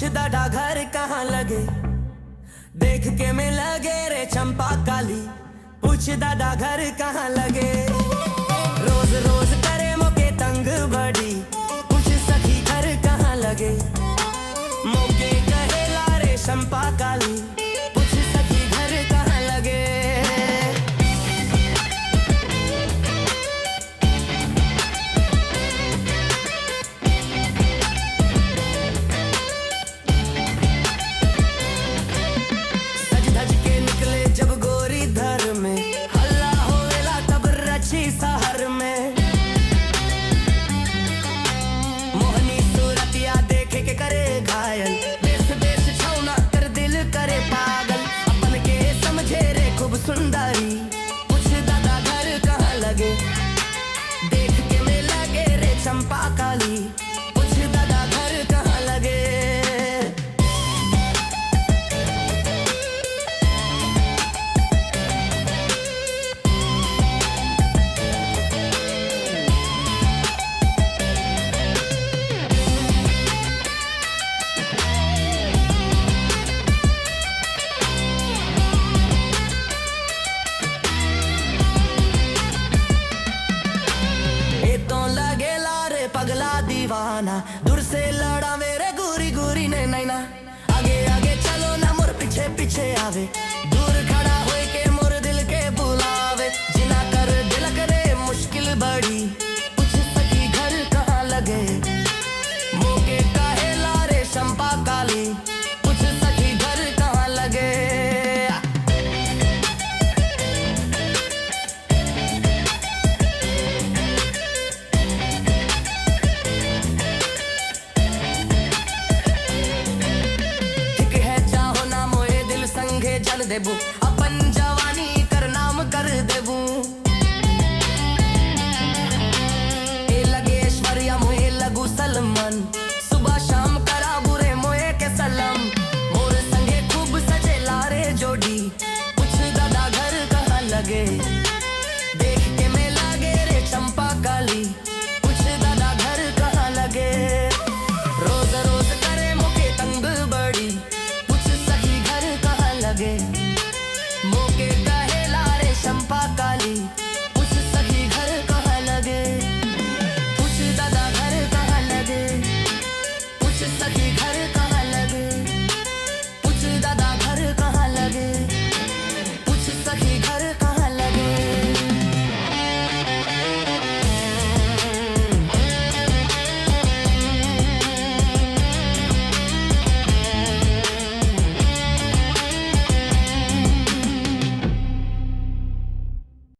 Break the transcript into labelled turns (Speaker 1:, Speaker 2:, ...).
Speaker 1: दादा घर कहाँ लगे, देख के में लगे रे चंपा काली। पूछ दादा घर कहाँ लगे, रोज रोज करे मोके तंग बड़ी। पूछ सखी घर कहाँ लगे, मोके कहेला रे चंपा काली। पूछ सखी घर कहाँ लगे। शहर में मोहनी सूरतिया देखे के करे घायल। देश देश छौना कर दिल करे पागल। अपन के समझे रे खूब सुंदरी। पूछ दादा घर कहाँ लगे, देख के में लगे रे चंपा काली। पूछ दादा घर कहाँ लगे। पगला दीवाना दूर से लड़ा मेरे गोरी गोरी ने नैना। आगे आगे चलो ना मोर पीछे पीछे आवे।